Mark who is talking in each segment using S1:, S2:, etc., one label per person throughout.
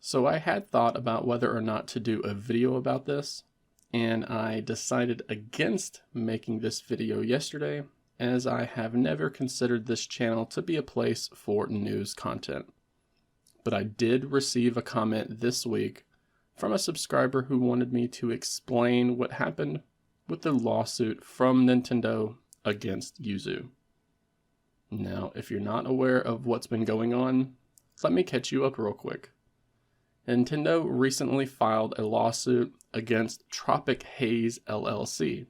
S1: So I had thought about whether or not to do a video about this, and I decided against making this video yesterday, as I have never considered this channel to be a place for news content. But I did receive a comment this week from a subscriber who wanted me to explain what happened with the lawsuit from Nintendo against Yuzu. Now, if you're not aware of what's been going on, let me catch you up real quick. Nintendo recently filed a lawsuit against Tropic Haze LLC,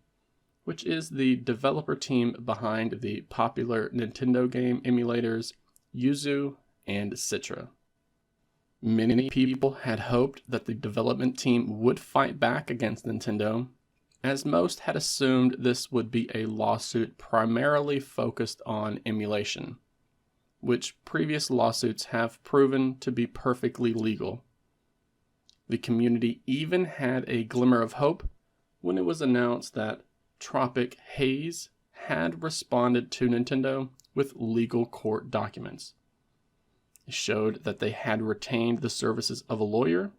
S1: which is the developer team behind the popular Nintendo game emulators Yuzu and Citra. Many people had hoped that the development team would fight back against Nintendo, as most had assumed this would be a lawsuit primarily focused on emulation, which previous lawsuits have proven to be perfectly legal. The community even had a glimmer of hope when it was announced that Tropic Haze had responded to Nintendo with legal court documents. It showed that they had retained the services of a lawyer,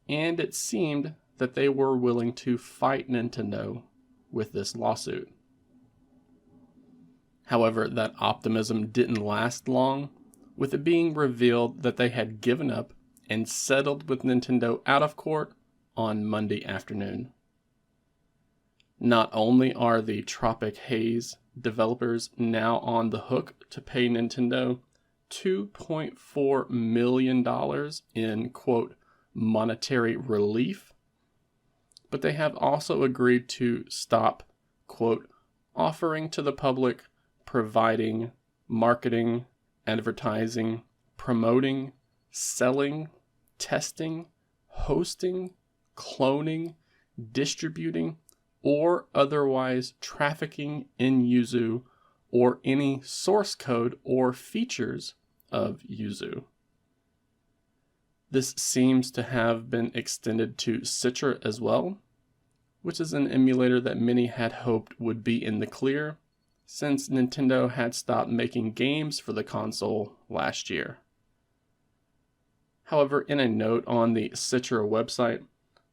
S1: and it seemed that they were willing to fight Nintendo with this lawsuit. However, that optimism didn't last long, with it being revealed that they had given up and settled with Nintendo out of court on Monday afternoon. Not only are the Tropic Haze developers now on the hook to pay Nintendo $2.4 million in, quote, monetary relief, but they have also agreed to stop, quote, offering to the public, providing, marketing, advertising, promoting, selling, testing, hosting, cloning, distributing, or otherwise trafficking in Yuzu or any source code or features of Yuzu. This seems to have been extended to Citra as well, which is an emulator that many had hoped would be in the clear, since Nintendo had stopped making games for the console last year. However, in a note on the Citra website,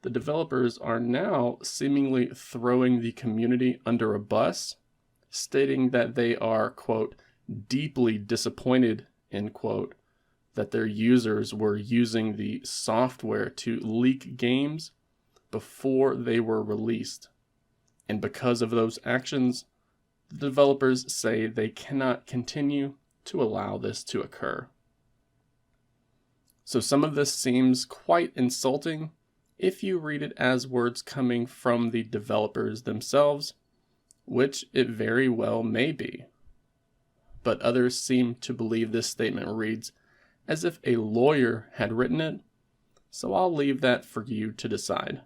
S1: the developers are now seemingly throwing the community under a bus, stating that they are, quote, deeply disappointed, end quote, that their users were using the software to leak games before they were released. And because of those actions, the developers say they cannot continue to allow this to occur. So some of this seems quite insulting if you read it as words coming from the developers themselves, which it very well may be. But others seem to believe this statement reads as if a lawyer had written it, so I'll leave that for you to decide.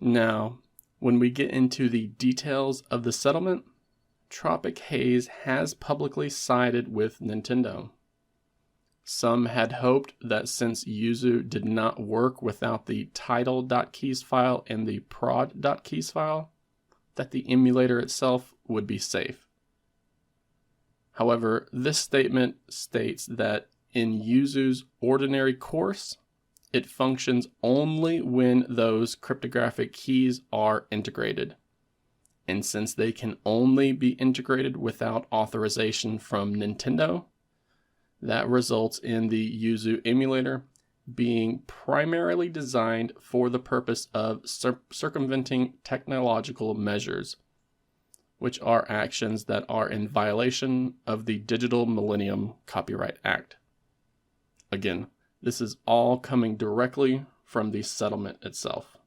S1: Now, when we get into the details of the settlement, Tropic Haze has publicly sided with Nintendo. Some had hoped that since Yuzu did not work without the title.keys file and the prod.keys file, that the emulator itself would be safe. However, this statement states that in Yuzu's ordinary course, it functions only when those cryptographic keys are integrated. And since they can only be integrated without authorization from Nintendo, that results in the Yuzu emulator being primarily designed for the purpose of circumventing technological measures, which are actions that are in violation of the Digital Millennium Copyright Act. Again, this is all coming directly from the settlement itself.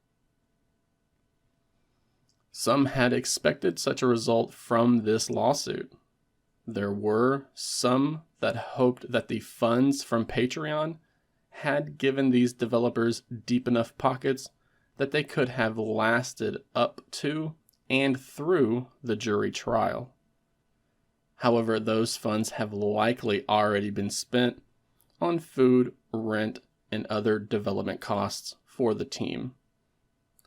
S1: Some had expected such a result from this lawsuit. There were some that hoped that the funds from Patreon had given these developers deep enough pockets that they could have lasted up to and through the jury trial. However, those funds have likely already been spent on food, rent, and other development costs for the team.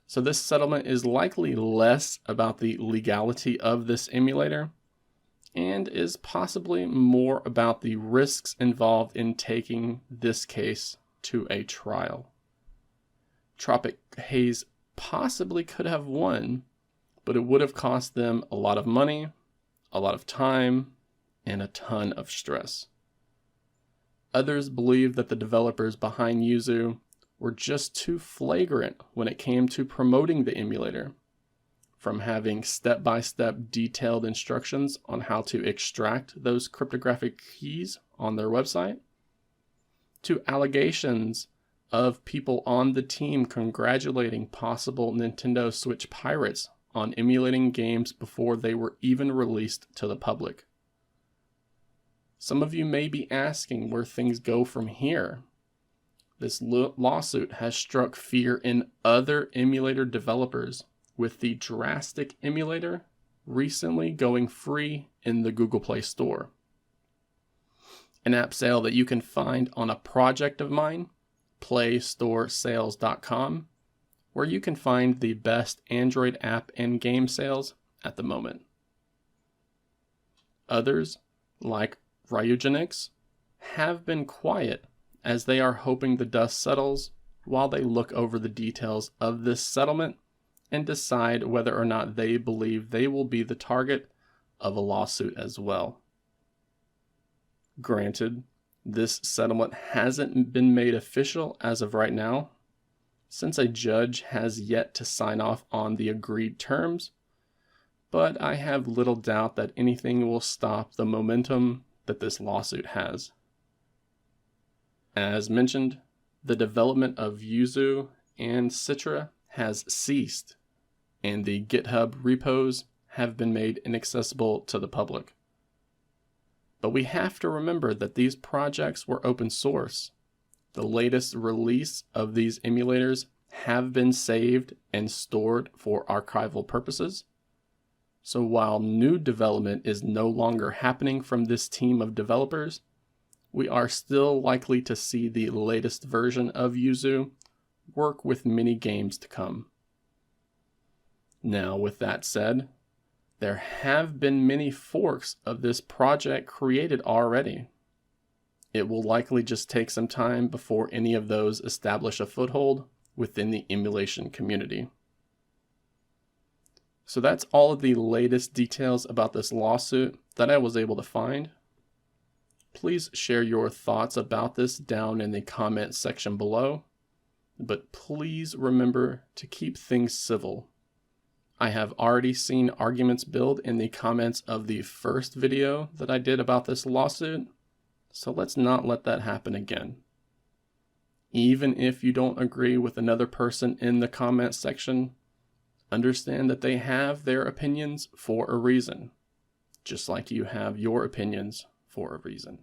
S1: So this settlement is likely less about the legality of this emulator and is possibly more about the risks involved in taking this case to a trial. Tropic Haze possibly could have won, but it would have cost them a lot of money, a lot of time, and a ton of stress. Others believe that the developers behind Yuzu were just too flagrant when it came to promoting the emulator, from having step-by-step detailed instructions on how to extract those cryptographic keys on their website, to allegations of people on the team congratulating possible Nintendo Switch pirates on emulating games before they were even released to the public. Some of you may be asking where things go from here. This lawsuit has struck fear in other emulator developers, with the Drastic emulator recently going free in the Google Play Store. An app sale that you can find on a project of mine, playstoresales.com, where you can find the best Android app and game sales at the moment. Others, like Ryugenix, have been quiet as they are hoping the dust settles while they look over the details of this settlement and decide whether or not they believe they will be the target of a lawsuit as well. Granted, this settlement hasn't been made official as of right now, since a judge has yet to sign off on the agreed terms, but I have little doubt that anything will stop the momentum that this lawsuit has. As mentioned, the development of Yuzu and Citra has ceased, and the GitHub repos have been made inaccessible to the public. But we have to remember that these projects were open source. The latest release of these emulators have been saved and stored for archival purposes. So while new development is no longer happening from this team of developers, we are still likely to see the latest version of Yuzu work with many games to come. Now, with that said, there have been many forks of this project created already. It will likely just take some time before any of those establish a foothold within the emulation community. So that's all of the latest details about this lawsuit that I was able to find. Please share your thoughts about this down in the comment section below, but please remember to keep things civil. I have already seen arguments build in the comments of the first video that I did about this lawsuit, so let's not let that happen again. Even if you don't agree with another person in the comment section, understand that they have their opinions for a reason, just like you have your opinions for a reason.